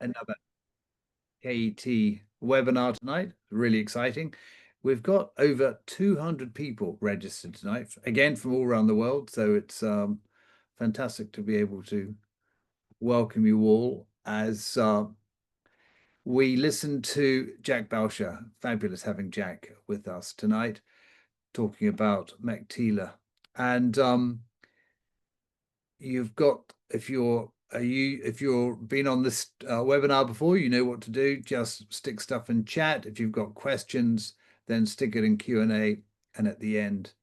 Another KET webinar tonight. Really exciting. We've got over 200 people registered tonight, again from all around the world. So it's fantastic to be able to welcome you all as we listen to Jack Bowsher. Fabulous having Jack with us tonight, talking about Meiktila. And you've got, if you're been on this webinar before, you know what to do. Just stick stuff in chat. If you've got questions, then stick it in Q&A, and at the end,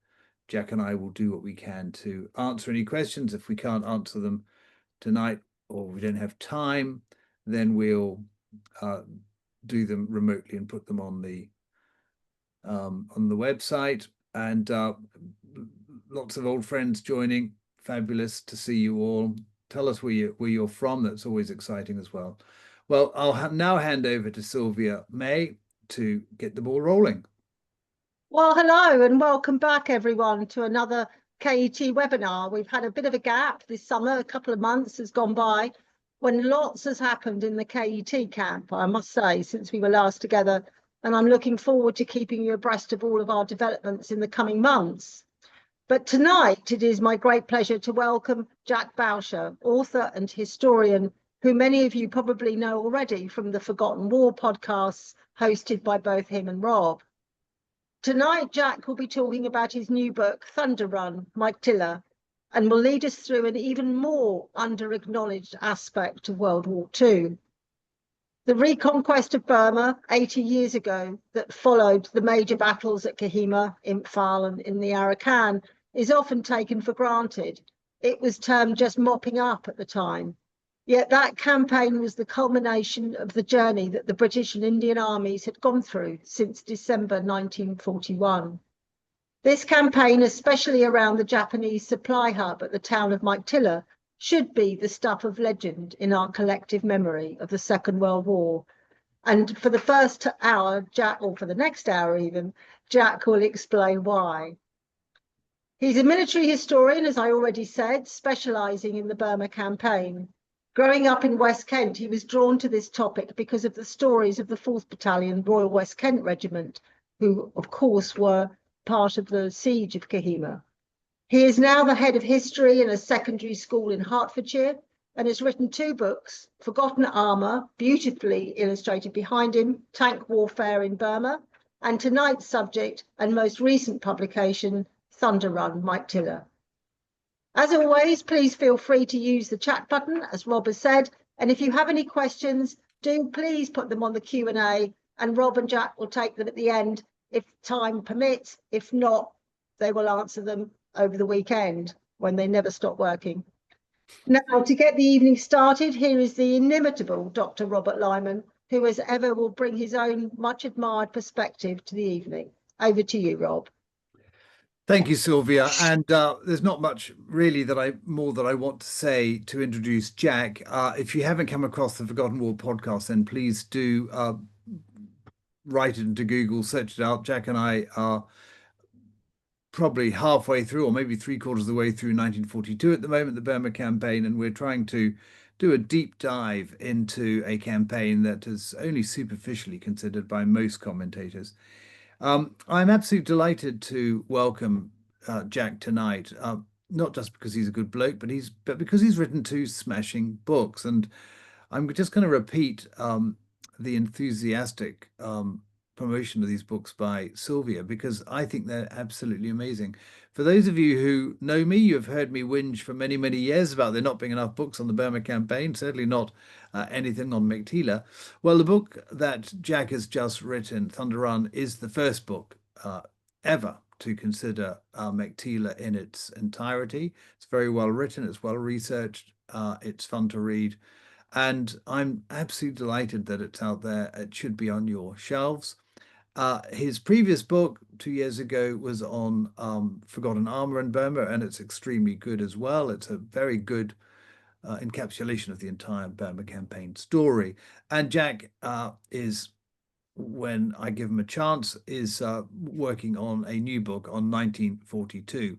Jack and I will do what we can to answer any questions. If we can't answer them tonight or we don't have time, then we'll do them remotely and put them on the website. And lots of old friends joining. Fabulous to see you all. Tell us where you're from. That's always exciting as well. Well, I'll now hand over to Sylvia May to get the ball rolling. Well, hello and welcome back, everyone, to another KET webinar. We've had a bit of a gap this summer. A couple of months has gone by when lots has happened in the KET camp, I must say, since we were last together. And I'm looking forward to keeping you abreast of all of our developments in the coming months. But tonight, it is my great pleasure to welcome Jack Bowsher, author and historian, who many of you probably know already from the Forgotten War podcasts hosted by both him and Rob. Tonight, Jack will be talking about his new book, Thunder Run, Meiktila, and will lead us through an even more under-acknowledged aspect of World War II. The reconquest of Burma 80 years ago that followed the major battles at Kohima, Imphal and in the Arakan is often taken for granted. It was termed just mopping up at the time. Yet that campaign was the culmination of the journey that the British and Indian Armies had gone through since December 1941. This campaign, especially around the Japanese supply hub at the town of Meiktila, should be the stuff of legend in our collective memory of the Second World War. And for the first hour, Jack, or for the next hour even, Jack will explain why. He's a military historian, as I already said, specialising in the Burma Campaign. Growing up in West Kent, he was drawn to this topic because of the stories of the 4th Battalion Royal West Kent Regiment, who, of course, were part of the siege of Kohima. He is now the head of history in a secondary school in Hertfordshire and has written 2 books, Forgotten Armour, beautifully illustrated behind him, Tank Warfare in Burma, and tonight's subject and most recent publication, Thunder Run, Meiktila. As always, please feel free to use the chat button, as Rob has said, and if you have any questions, do please put them on the Q&A, and Rob and Jack will take them at the end if time permits. If not, they will answer them over the weekend when they never stop working. Now, to get the evening started, here is the inimitable Dr. Robert Lyman, who as ever will bring his own much admired perspective to the evening. Over to you, Rob. Thank you, Sylvia. And there's not much really that I want to say to introduce Jack. If you haven't come across the Forgotten War podcast, then please do write it into Google, search it out. Jack and I are probably halfway through, or maybe 3/4 of the way through 1942 at the moment, the Burma Campaign, and we're trying to do a deep dive into a campaign that is only superficially considered by most commentators. I'm absolutely delighted to welcome Jack tonight, not just because he's a good bloke, but because he's written 2 smashing books. And I'm just going to repeat the enthusiastic promotion of these books by Sylvia, because I think they're absolutely amazing. For those of you who know me, you've heard me whinge for many, many years about there not being enough books on the Burma Campaign, certainly not anything on Meiktila. Well, the book that Jack has just written, Thunder Run, is the first book ever to consider Meiktila in its entirety. It's very well written, it's well researched, it's fun to read. And I'm absolutely delighted that it's out there. It should be on your shelves. His previous book 2 years ago was on Forgotten Armour in Burma, and it's extremely good as well. It's a very good encapsulation of the entire Burma Campaign story. And Jack is, when I give him a chance, is working on a new book on 1942.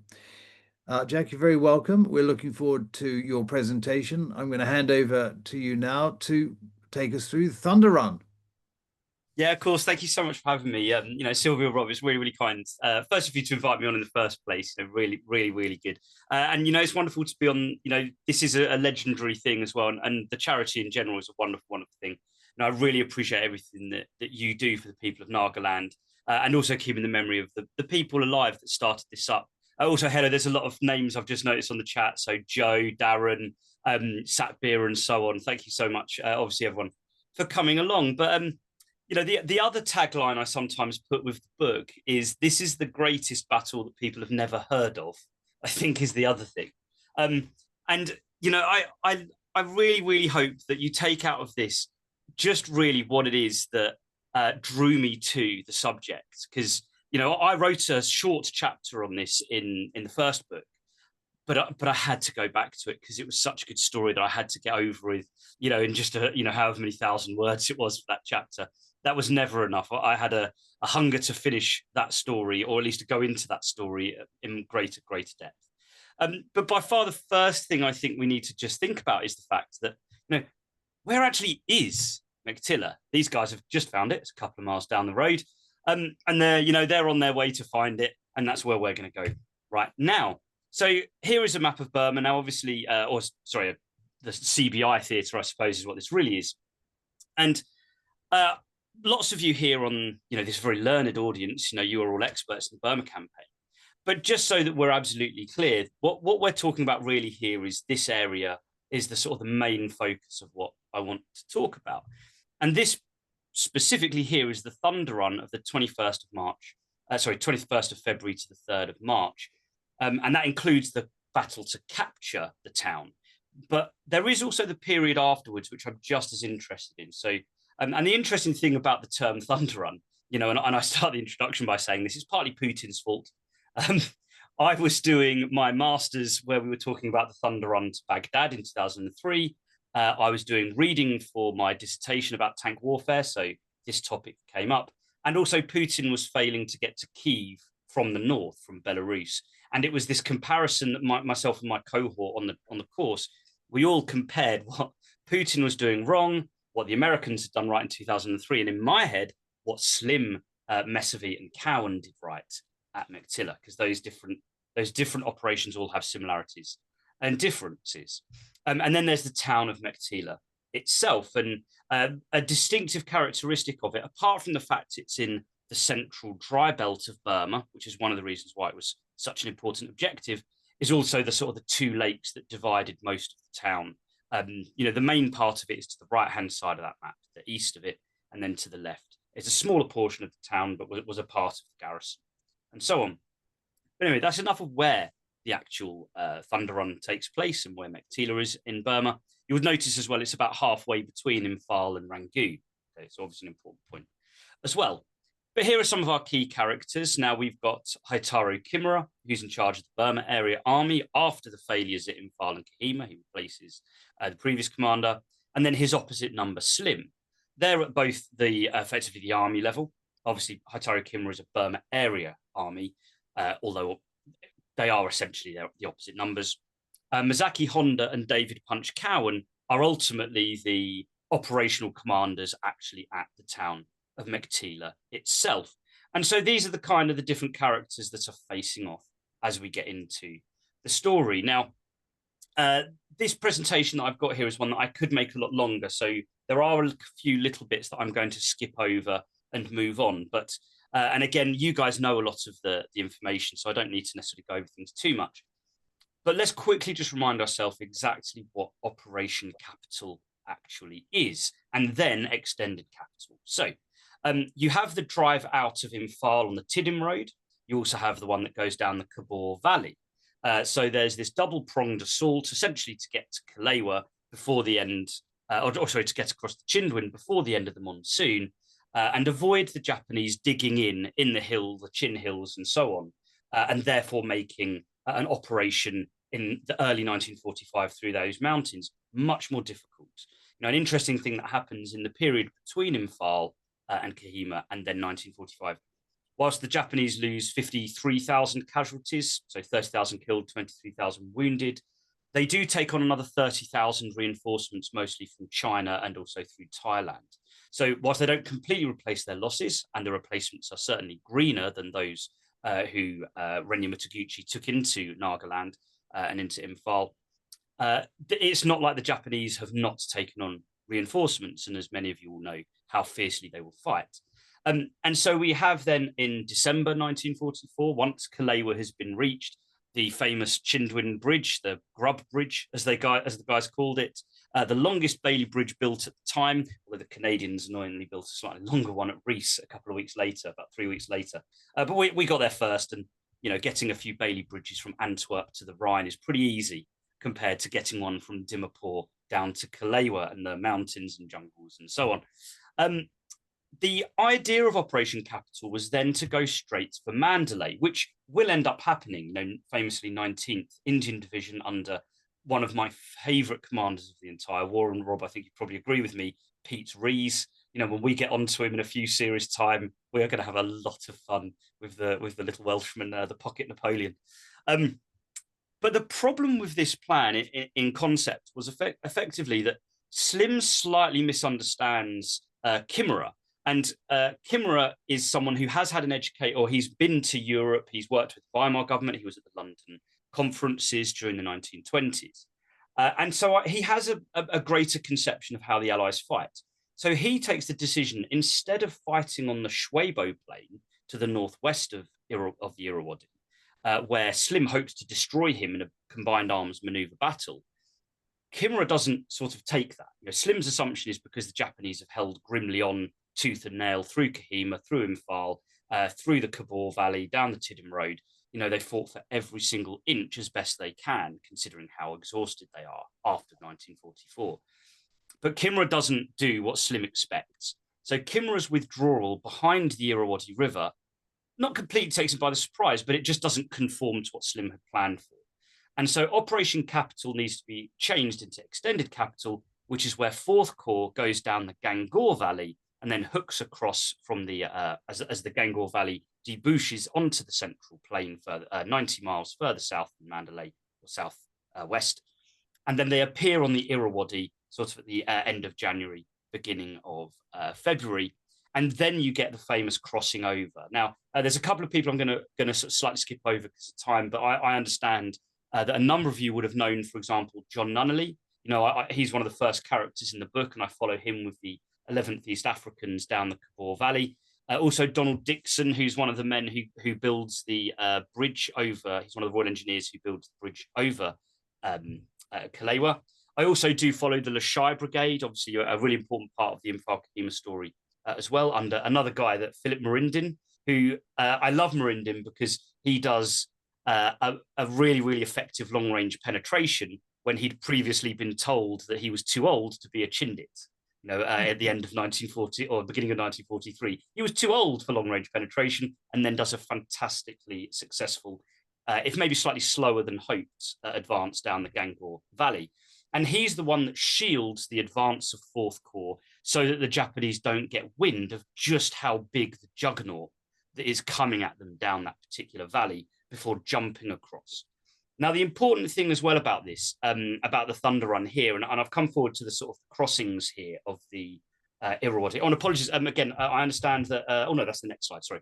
Jack, you're very welcome. We're looking forward to your presentation. I'm going to hand over to you now to take us through the Thunder Run. Yeah, of course. Thank you so much for having me. Sylvia, Rob, it's really, really kind. First of you to invite me on in the first place. Really, really, really good. And it's wonderful to be on. This is a legendary thing as well, and the charity in general is a wonderful, wonderful thing. And I really appreciate everything that you do for the people of Nagaland, and also keeping the memory of the people alive that started this up. Also, Heather, there's a lot of names I've just noticed on the chat. So Joe, Darren, Satbir, and so on. Thank you so much, obviously, everyone, for coming along. But the other tagline I sometimes put with the book is, "This is the greatest battle that people have never heard of," I think is the other thing. I really, really hope that you take out of this just really what it is that drew me to the subject. Because, I wrote a short chapter on this in the first book, but I had to go back to it because it was such a good story that I had to get over with, in just however many thousand words it was for that chapter. That was never enough. I had a hunger to finish that story, or at least to go into that story in greater depth. But by far the first thing I think we need to just think about is the fact that, where actually is Meiktila? These guys have just found it. It's a couple of miles down the road. And they're on their way to find it. And that's where we're going to go right now. So here is a map of Burma. Now, obviously, the CBI theatre, I suppose, is what this really is. And lots of you here on, this very learned audience, you are all experts in the Burma Campaign. But just so that we're absolutely clear, what we're talking about really here is this area is the sort of the main focus of what I want to talk about. And this specifically here is the Thunder Run of the 21st of February to the 3rd of March. And that includes the battle to capture the town. But there is also the period afterwards, which I'm just as interested in. So, and the interesting thing about the term Thunder Run, and I start the introduction by saying this is partly Putin's fault. I was doing my master's where we were talking about the Thunder Run to Baghdad in 2003. I was doing reading for my dissertation about tank warfare, so this topic came up. And also Putin was failing to get to Kyiv from the north, from Belarus. And it was this comparison that myself and my cohort on the course, we all compared what Putin was doing wrong, what the Americans had done right in 2003, and in my head, what Slim, Mesavy, and Cowan did right at Meiktila, because those different operations all have similarities and differences. And then there's the town of Meiktila itself, and a distinctive characteristic of it, apart from the fact it's in the central dry belt of Burma, which is one of the reasons why it was such an important objective, is also the sort of the two lakes that divided most of the town. The main part of it is to the right-hand side of that map, the east of it, and then to the left. It's a smaller portion of the town, but was a part of the garrison, and so on. But anyway, that's enough of where the actual Thunder Run takes place and where Meiktila is in Burma. You would notice as well, it's about halfway between Imphal and Rangoon. Okay, so obviously an important point as well. But here are some of our key characters. Now we've got Haitaro Kimura, who's in charge of the Burma Area Army after the failures at Imphal and Kohima. He replaces the previous commander. And then his opposite number, Slim. They're at both the effectively the army level. Obviously, Haitaro Kimura is a Burma Area Army, although they are essentially the opposite numbers. Mazaki Honda and David Punch Cowan are ultimately the operational commanders actually at the town of Meiktila itself. And so these are the different characters that are facing off as we get into the story. Now, this presentation that I've got here is one that I could make a lot longer. So there are a few little bits that I'm going to skip over and move on. But, and again, you guys know a lot of the information, so I don't need to necessarily go over things too much. But let's quickly just remind ourselves exactly what Operation Capital actually is, and then extended capital. So you have the drive out of Imphal on the Tiddim Road. You also have the one that goes down the Kabul Valley. So there's this double-pronged assault, essentially to get to Kalewa before the end, to get across the Chindwin before the end of the monsoon, and avoid the Japanese digging in the hill, the Chin Hills, and so on, and therefore making an operation in the early 1945 through those mountains much more difficult. An interesting thing that happens in the period between Imphal and Kohima and then 1945, whilst the Japanese lose 53,000 casualties, so 30,000 killed, 23,000 wounded, They do take on another 30,000 reinforcements, mostly from China and also through Thailand. So whilst they don't completely replace their losses, and the replacements are certainly greener than those who Renya Mutaguchi took into Nagaland and into Imphal, it's not like the Japanese have not taken on reinforcements, and as many of you will know, how fiercely they will fight. And so we have then in December 1944, once Kalewa has been reached, the famous Chindwin Bridge, the Grub Bridge, as the guys called it, the longest Bailey Bridge built at the time, although the Canadians annoyingly built a slightly longer one at Rees a couple of weeks later, about 3 weeks later. But we got there first, and getting a few Bailey bridges from Antwerp to the Rhine is pretty easy compared to getting one from Dimapur down to Kalewa and the mountains and jungles and so on. The idea of Operation Capital was then to go straight for Mandalay, which will end up happening, famously 19th Indian Division under one of my favourite commanders of the entire war. And Rob, I think you probably agree with me, Pete Rees. When we get onto him in a few series' time, we are going to have a lot of fun with the little Welshman, the Pocket Napoleon. But the problem with this plan in concept was effectively that Slim slightly misunderstands Kimura. And Kimura is someone who has had an education, or he's been to Europe, he's worked with the Weimar government, he was at the London conferences during the 1920s. And so he has a greater conception of how the Allies fight. So he takes the decision, instead of fighting on the Shwebo Plain to the northwest of the Irrawaddy, where Slim hopes to destroy him in a combined arms maneuver battle, Kimura doesn't sort of take that. Slim's assumption is because the Japanese have held grimly on tooth and nail through Kohima, through Imphal, through the Kabul Valley, down the Tiddim Road. They fought for every single inch as best they can, considering how exhausted they are after 1944. But Kimura doesn't do what Slim expects. So Kimura's withdrawal behind the Irrawaddy River not completely takes him by the surprise, but it just doesn't conform to what Slim had planned for. And so Operation Capital needs to be changed into Extended Capital, which is where 4th Corps goes down the Gangor Valley and then hooks across from the as the Gangor Valley debouches onto the central plain further 90 miles further south than Mandalay, or south west. And then they appear on the Irrawaddy sort of at the end of January, beginning of February. And then you get the famous crossing over. Now, there's a couple of people I'm going to sort of slightly skip over because of time, but I understand that a number of you would have known, for example, John Nunnally. He's one of the first characters in the book, and I follow him with the 11th East Africans down the Kabul Valley. Also, Donald Dixon, who's one of the men who builds the bridge over. He's one of the Royal Engineers who builds the bridge over Kalewa. I also do follow the Lashai Brigade, obviously a really important part of the Imphal Kohima story as well, under another guy, that Philip Merindin, who I love Merindin because he does a really, really effective long-range penetration when he'd previously been told that he was too old to be a Chindit. At the end of 1940 or beginning of 1943, he was too old for long-range penetration, and then does a fantastically successful, if maybe slightly slower than hoped, advance down the Gangor Valley. And he's the one that shields the advance of 4th Corps so that the Japanese don't get wind of just how big the juggernaut that is coming at them down that particular valley before jumping across. Now, the important thing as well about this, about the Thunder Run here, and I've come forward to the sort of crossings here of the Irrawaddy. Oh, and apologies, again, I understand that, oh no, that's the next slide, sorry.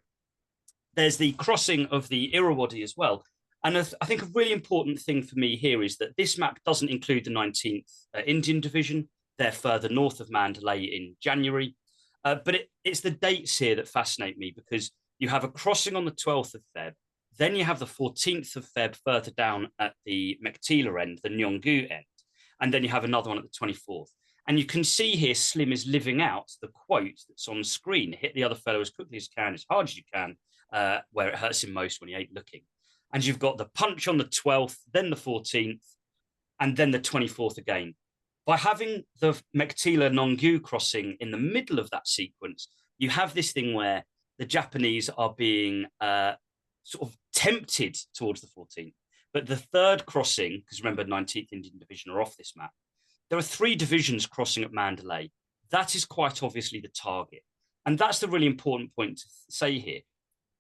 There's the crossing of the Irrawaddy as well. And I think a really important thing for me here is that this map doesn't include the 19th Indian Division. They're further north of Mandalay in January. But it's the dates here that fascinate me, because you have a crossing on the 12th of Feb. Then you have the 14th of Feb further down at the Meiktila end, the Nyonggu end. And then you have another one at the 24th. And you can see here Slim is living out the quote that's on screen: hit the other fellow as quickly as you can, as hard as you can, where it hurts him most when he ain't looking. And you've got the punch on the 12th, then the 14th, and then the 24th again. By having the Meiktila Nyonggu crossing in the middle of that sequence, you have this thing where the Japanese are being sort of tempted towards the 14th. But the third crossing, because remember, 19th Indian Division are off this map, there are 3 divisions crossing at Mandalay. That is quite obviously the target. And that's the really important point to say here.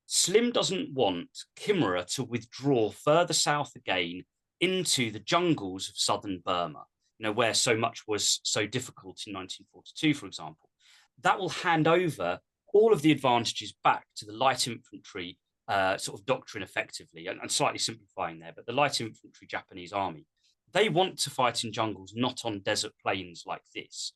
Slim doesn't want Kimura to withdraw further south again into the jungles of southern Burma, where so much was so difficult in 1942, for example. That will hand over all of the advantages back to the light infantry sort of doctrine effectively, and slightly simplifying there, but the light infantry Japanese army, they want to fight in jungles, not on desert plains like this.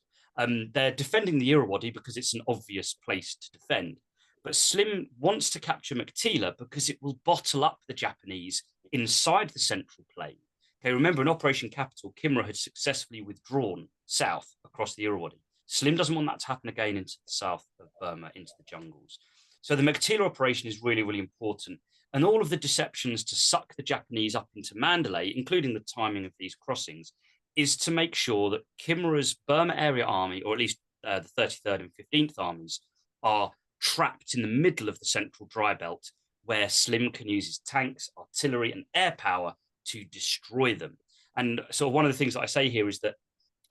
They're defending the Irrawaddy because it's an obvious place to defend. But Slim wants to capture Meiktila because it will bottle up the Japanese inside the central plain. Okay, remember in Operation Capital, Kimura had successfully withdrawn south across the Irrawaddy. Slim doesn't want that to happen again into the south of Burma, into the jungles. So the Meiktila operation is really, really important. And all of the deceptions to suck the Japanese up into Mandalay, including the timing of these crossings, is to make sure that Kimura's Burma Area Army, or at least the 33rd and 15th Armies, are trapped in the middle of the central dry belt, where Slim can use his tanks, artillery, and air power to destroy them. And so one of the things that I say here is that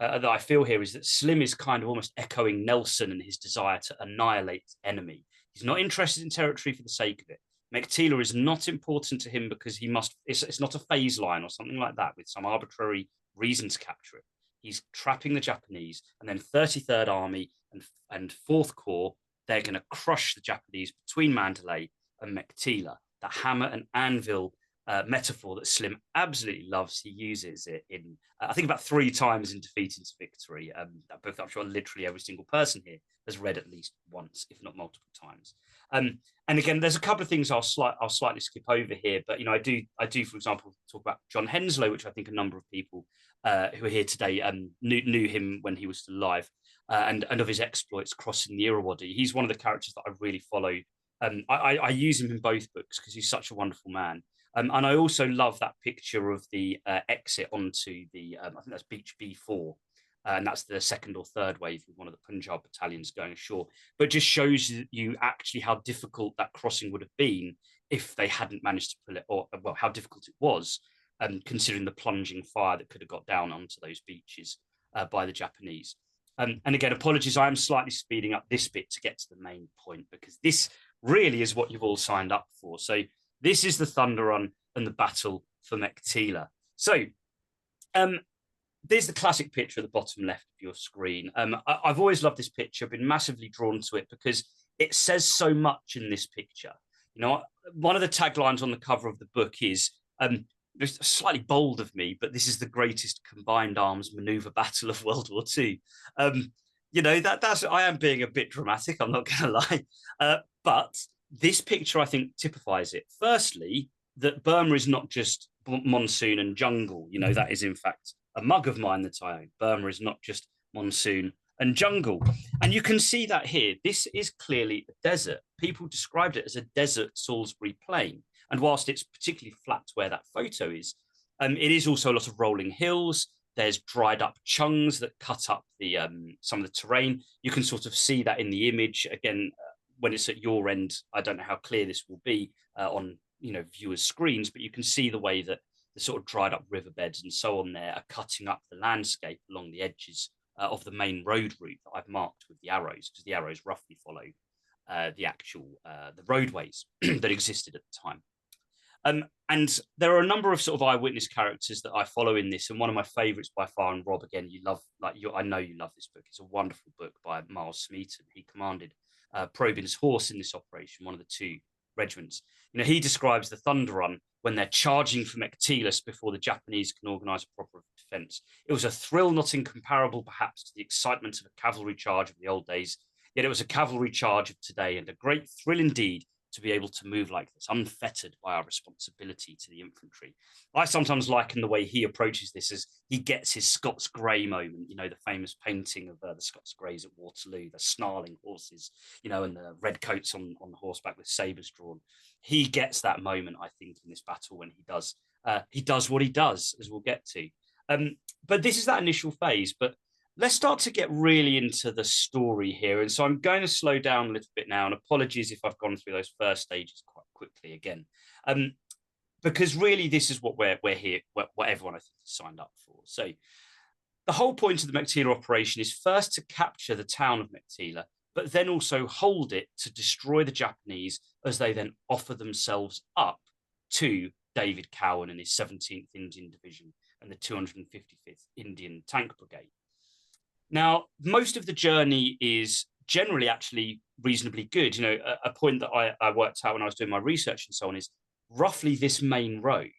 that I feel here is that Slim is kind of almost echoing Nelson and his desire to annihilate the enemy. He's not interested in territory for the sake of it. Meiktila is not important to him because it's not a phase line or something like that with some arbitrary reason to capture it. He's trapping the Japanese, and then 33rd Army and 4th Corps, they're going to crush the Japanese between Mandalay and Meiktila. The hammer and anvil metaphor that Slim absolutely loves. He uses it in, I think, about 3 times in Defeating to Victory. I'm sure literally every single person here has read at least once, if not multiple times. And again, there's a couple of things I'll slightly skip over here, but I do, for example, talk about John Henslow, which I think a number of people who are here today knew him when he was still alive, and of his exploits crossing the Irrawaddy. He's one of the characters that I really follow. I use him in both books because he's such a wonderful man. And I also love that picture of the exit onto the, I think that's Beach B4, and that's the 2nd or 3rd wave with one of the Punjab battalions going ashore. But just shows you actually how difficult that crossing would have been if they hadn't managed to pull it, or well, how difficult it was, considering the plunging fire that could have got down onto those beaches by the Japanese. And again, apologies, I am slightly speeding up this bit to get to the main point, because this really is what you've all signed up for. So this is the Thunder Run and the battle for Meiktila. So there's the classic picture at the bottom left of your screen. I've always loved this picture, been massively drawn to it because it says so much in this picture. One of the taglines on the cover of the book is, it's slightly bold of me, but this is the greatest combined arms maneuver battle of World War II. That's I am being a bit dramatic, I'm not going to lie. But this picture, I think, typifies it. Firstly, that Burma is not just monsoon and jungle. That is, in fact, a mug of mine that I own. Burma is not just monsoon and jungle. And you can see that here. This is clearly a desert. People described it as a desert Salisbury plain. And whilst it's particularly flat where that photo is, it is also a lot of rolling hills. There's dried up chungs that cut up the some of the terrain. You can sort of see that in the image. Again, when it's at your end, I don't know how clear this will be on viewers' screens, but you can see the way that the sort of dried up riverbeds and so on there are cutting up the landscape along the edges of the main road route that I've marked with the arrows, because the arrows roughly follow the actual the roadways that existed at the time. And there are a number of sort of eyewitness characters that I follow in this, and one of my favourites by far, and Rob, again, I know you love this book. It's a wonderful book by Miles Smeaton. He commanded Probyn's Horse in this operation, one of the 2 regiments. He describes the Thunder Run when they're charging for Meiktila before the Japanese can organise a proper defence. It was a thrill not incomparable, perhaps, to the excitement of a cavalry charge of the old days, yet it was a cavalry charge of today, and a great thrill indeed to be able to move like this, unfettered by our responsibility to the infantry. I sometimes liken the way he approaches this as he gets his Scots Grey moment, the famous painting of the Scots Greys at Waterloo, the snarling horses, and the red coats on horseback with sabres drawn. He gets that moment, I think, in this battle when he does what he does, as we'll get to. But this is that initial phase, but let's start to get really into the story here. And so I'm going to slow down a little bit now, and apologies if I've gone through those first stages quite quickly again. Because really this is what we're here, what everyone I think is signed up for. So the whole point of the Meiktila operation is first to capture the town of Meiktila, but then also hold it to destroy the Japanese as they then offer themselves up to David Cowan and his 17th Indian Division and the 255th Indian Tank Brigade. Now, most of the journey is generally actually reasonably good. You know, a point that I worked out when I was doing my research and so on is roughly this main road,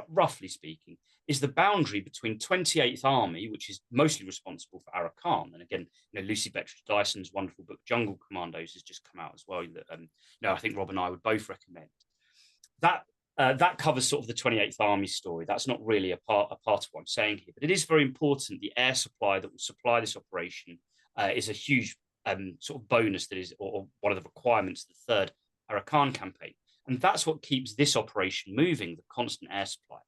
roughly speaking, is the boundary between 28th Army, which is mostly responsible for Arakan. And again, you know, Lucy Bettridge Dyson's wonderful book, Jungle Commandos, has just come out as well, that you know, I think Rob and I would both recommend. That covers sort of the 28th Army story. That's not really a part of what I'm saying here, but it is very important. The air supply that will supply this operation is a huge sort of bonus that is, or one of the requirements of the third Arakan campaign. And that's what keeps this operation moving, the constant air supply.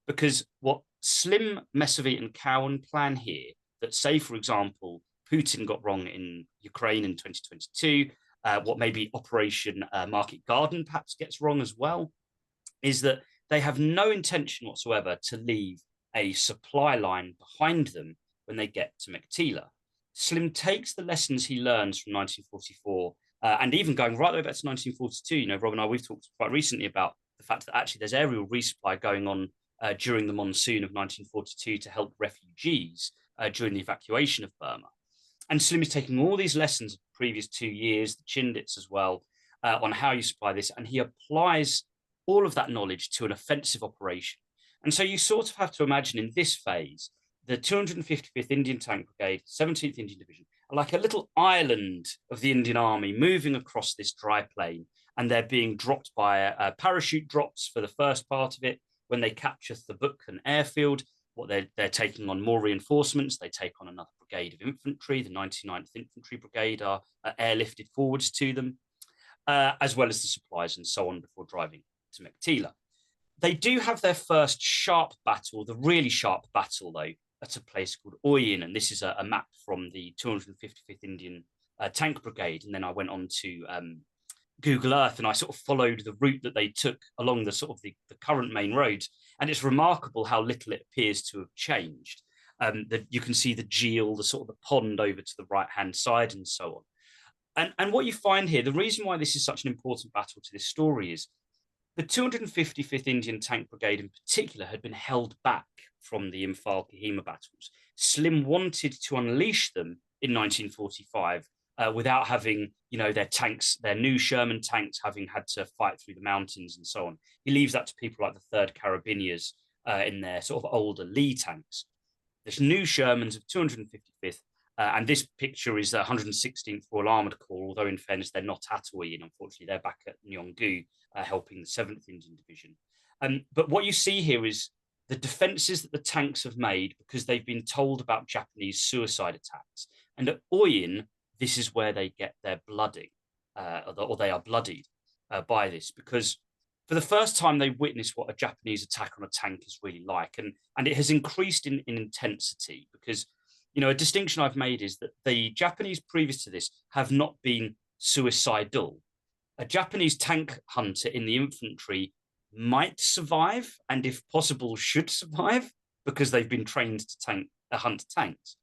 Because what Slim, Messervy and Cowan plan here, that say, for example, Putin got wrong in Ukraine in 2022, what maybe Operation Market Garden perhaps gets wrong as well, is that they have no intention whatsoever to leave a supply line behind them when they get to Meiktila. Slim takes the lessons he learns from 1944, and even going right the way back to 1942. You know, Rob and I, we've talked quite recently about the fact that actually there's aerial resupply going on during the monsoon of 1942 to help refugees during the evacuation of Burma. And Slim is taking all these lessons of the previous 2 years, the Chindits as well, on how you supply this, and he applies all of that knowledge to an offensive operation. And so you sort of have to imagine in this phase, the 255th Indian Tank Brigade, 17th Indian Division, are like a little island of the Indian Army moving across this dry plain, and they're being dropped by parachute drops for the first part of it. When they capture Thebukhan airfield, what they're taking on more reinforcements. They take on another brigade of infantry. The 99th Infantry Brigade are airlifted forwards to them, as well as the supplies and so on before driving to Meiktila. They do have their first sharp battle, the really sharp battle, though, at a place called Oyin. And this is a map from the 255th Indian Tank Brigade. And then I went on to Google Earth and I sort of followed the route that they took along the sort of the current main roads. And it's remarkable how little it appears to have changed. You can see the Geel, the sort of the pond over to the right-hand side and so on. And what you find here, the reason why this is such an important battle to this story is the 255th Indian Tank Brigade in particular had been held back from the Imphal Kohima battles. Slim wanted to unleash them in 1945 without having, you know, their tanks, their new Sherman tanks, having had to fight through the mountains and so on. He leaves that to people like the 3rd Carabiniers in their sort of older Lee tanks. There's new Shermans of 255th, and this picture is the 116th Royal Armoured Corps, although in fairness, they're not at Oyin, unfortunately. They're back at Nyonggu, helping the 7th Indian Division. But what you see here is the defences that the tanks have made because they've been told about Japanese suicide attacks. And at Oyin, this is where they get their blooding, or they are bloodied by this, because for the first time they witness what a Japanese attack on a tank is really like. And it has increased in intensity because, you know, a distinction I've made is that the Japanese previous to this have not been suicidal. A Japanese tank hunter in the infantry might survive, and if possible should survive, because they've been trained to hunt tanks.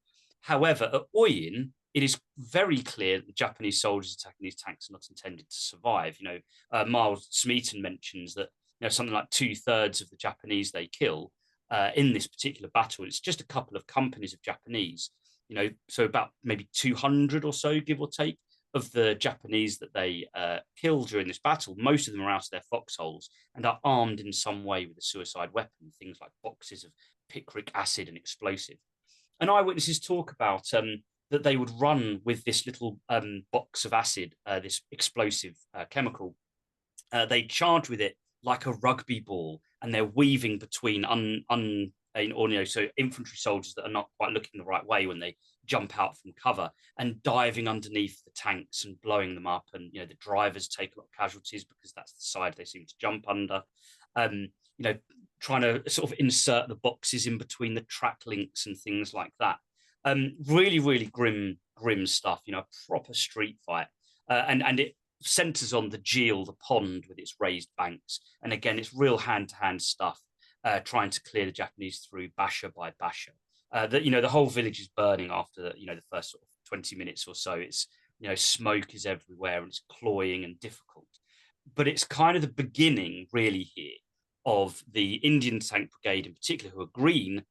However, at Oyin, it is very clear that the Japanese soldiers attacking these tanks are not intended to survive. You know, Miles Smeaton mentions that, you know, something like 2/3 of the Japanese they kill in this particular battle, it's just a couple of companies of Japanese, you know, so about maybe 200 or so, give or take, of the Japanese that they kill during this battle. Most of them are out of their foxholes and are armed in some way with a suicide weapon, things like boxes of picric acid and explosive. And eyewitnesses talk about that they would run with this little box of acid, this explosive chemical. They charge with it like a rugby ball, and they're weaving between so infantry soldiers that are not quite looking the right way when they jump out from cover, and diving underneath the tanks and blowing them up. And, you know, the drivers take a lot of casualties because that's the side they seem to jump under. You know, trying to sort of insert the boxes in between the track links and things like that. Really, really grim stuff, you know, proper street fight. And it centers on the Geel, the pond with its raised banks. And again, it's real hand-to-hand stuff, trying to clear the Japanese through basher by basher. You know, the whole village is burning after, you know, the first sort of 20 minutes or so. It's, you know, smoke is everywhere and it's cloying and difficult. But it's kind of the beginning really here of the Indian Tank Brigade in particular, who are green,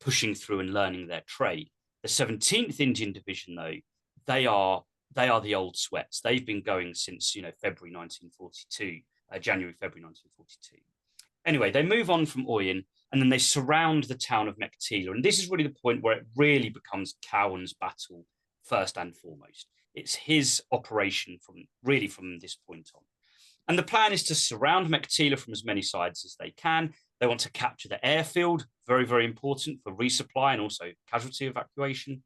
pushing through and learning their trade. The 17th Indian Division, though, they are the old sweats. They've been going since February 1942, January, February 1942. Anyway, they move on from Oyen and then they surround the town of Meiktila. And this is really the point where it really becomes Cowan's battle first and foremost. It's his operation from this point on. And the plan is to surround Meiktila from as many sides as they can. They want to capture the airfield, very, very important for resupply and also casualty evacuation.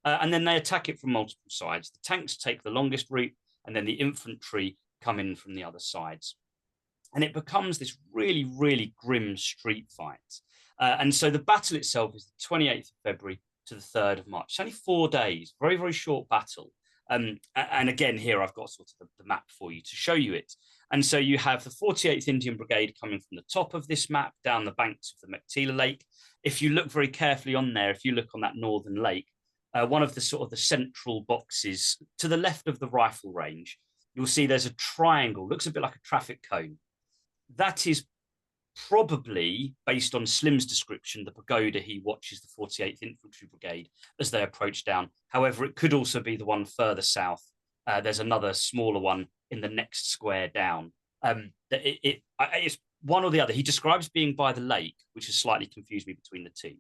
And then they attack it from multiple sides. The tanks take the longest route, and then the infantry come in from the other sides. And it becomes this really, really grim street fight. And so the battle itself is the 28th of February to the 3rd of March. It's only 4 days, very, very short battle. And again, here I've got sort of the map for you to show you it. And so you have the 48th Indian Brigade coming from the top of this map down the banks of the Meiktila Lake. If you look very carefully on there, if you look on that northern lake, one of the sort of the central boxes to the left of the rifle range, you'll see there's a triangle, looks a bit like a traffic cone. That is probably, based on Slim's description, the pagoda he watches the 48th Infantry Brigade as they approach down. However, it could also be the one further south. There's another smaller one in the next square down. It's one or the other. He describes being by the lake, which has slightly confused me between the two.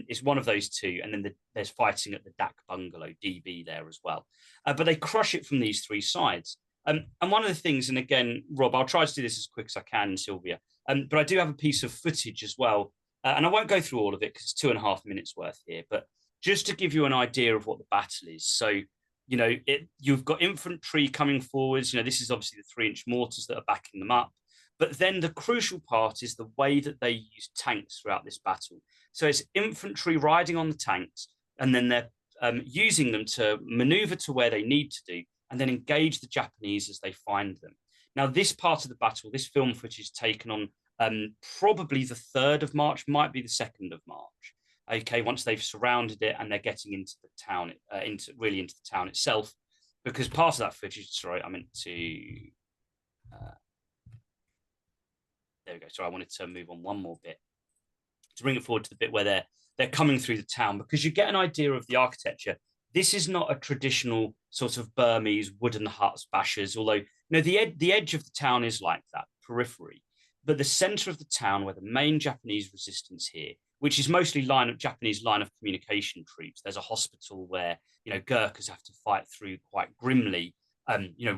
It's one of those two, and then there's fighting at the Dak Bungalow, DB, there as well. But they crush it from these three sides. And one of the things, and again, Rob, I'll try to do this as quick as I can, Sylvia, but I do have a piece of footage as well, and I won't go through all of it because it's 2.5 minutes worth here, but just to give you an idea of what the battle is. So, you've got infantry coming forwards. This is obviously the 3-inch mortars that are backing them up. But then the crucial part is the way that they use tanks throughout this battle. So it's infantry riding on the tanks, and then they're using them to maneuver to where they need to do, and then engage the Japanese as they find them. Now, this part of the battle, this film footage is taken on probably the 3rd of March, might be the 2nd of March. Okay, once they've surrounded it and they're getting into the town, into the town itself, because part of that footage, sorry, I meant to, there we go. Sorry, I wanted to move on one more bit to bring it forward to the bit where they're coming through the town, because you get an idea of the architecture. This is not a traditional sort of Burmese wooden huts, bashers, although the edge of the town is like that, periphery. But the center of the town, where the main Japanese resistance here, which is mostly Japanese line of communication troops. There's a hospital where, Gurkhas have to fight through quite grimly,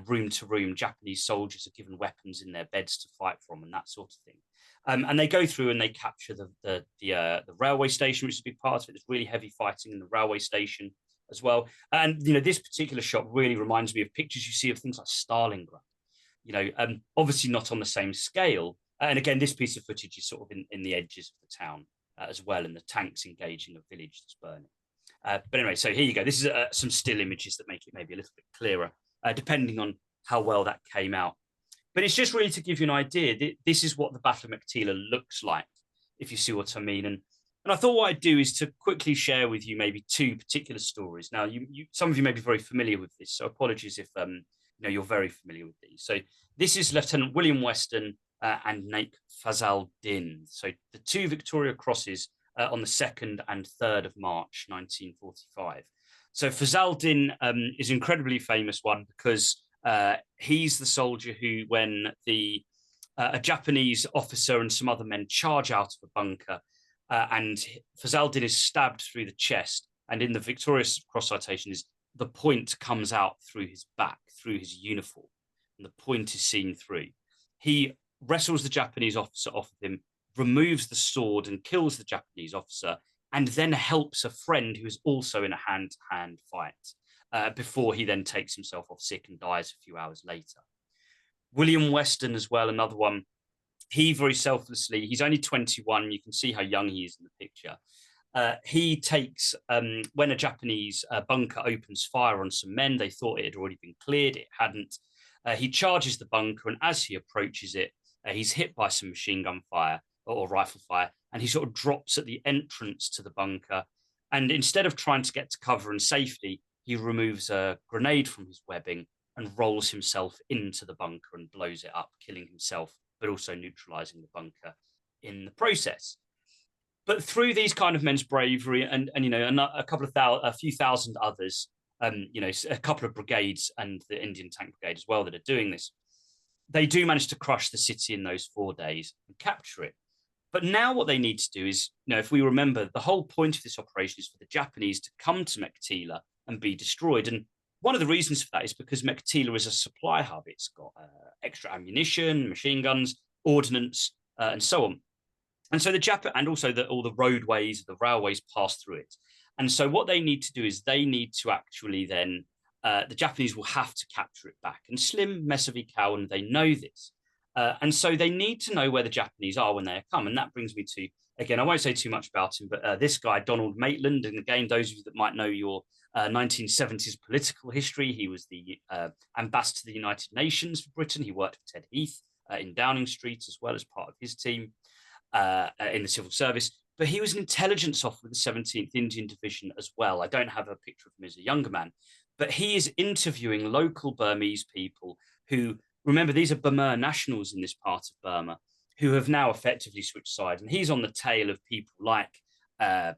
room to room. Japanese soldiers are given weapons in their beds to fight from and that sort of thing. And they go through and they capture the railway station, which is a big part of it. There's really heavy fighting in the railway station as well. And, this particular shot really reminds me of pictures you see of things like Stalingrad, obviously not on the same scale. And again, this piece of footage is sort of in the edges of the town as well, and the tanks engaging a village that's burning. But anyway, so here you go. This is some still images that make it maybe a little bit clearer, depending on how well that came out. But it's just really to give you an idea. This is what the Battle of Meiktila looks like, if you see what I mean. And I thought what I'd do is to quickly share with you maybe 2 particular stories. Now, some of you may be very familiar with this, so apologies if you're very familiar with these. So this is Lieutenant William Weston and Naik Fazal Din. So the 2 Victoria Crosses on the 2nd and 3rd of March, 1945. So Fazal Din is an incredibly famous one because he's the soldier who, when a Japanese officer and some other men charge out of a bunker, and Fazal Din is stabbed through the chest, and in the Victoria Cross citation is the point comes out through his back, through his uniform, and the point is seen through. He wrestles the Japanese officer off of him, removes the sword and kills the Japanese officer, and then helps a friend who is also in a hand-to-hand fight before he then takes himself off sick and dies a few hours later. William Weston as well, another one. He very selflessly, he's only 21, you can see how young he is in the picture. He takes, when a Japanese bunker opens fire on some men, they thought it had already been cleared, it hadn't. He charges the bunker, and as he approaches it, he's hit by some machine gun fire or rifle fire, and he sort of drops at the entrance to the bunker. And instead of trying to get to cover and safety, he removes a grenade from his webbing and rolls himself into the bunker and blows it up, killing himself but also neutralizing the bunker in the process. But through these kind of men's bravery and a few thousand others, a couple of brigades and the Indian Tank Brigade as well that are doing this, they do manage to crush the city in those 4 days and capture it. But now what they need to do is, if we remember, the whole point of this operation is for the Japanese to come to Meiktila and be destroyed. And one of the reasons for that is because Meiktila is a supply hub. It's got extra ammunition, machine guns, ordnance, and so on. And so and also all the roadways, the railways pass through it. And so what they need to do is they need to actually then, the Japanese will have to capture it back. And Slim, Messavi, Cowan, they know this. And so they need to know where the Japanese are when they come. And that brings me to, again, I won't say too much about him, but this guy, Donald Maitland, and again, those of you that might know your 1970s political history, he was the ambassador to the United Nations for Britain. He worked with Ted Heath in Downing Street as well as part of his team in the civil service. But he was an intelligence officer with the 17th Indian Division as well. I don't have a picture of him as a younger man, but he is interviewing local Burmese people who, remember, these are Burma nationals in this part of Burma, who have now effectively switched sides. And he's on the tail of people like, I've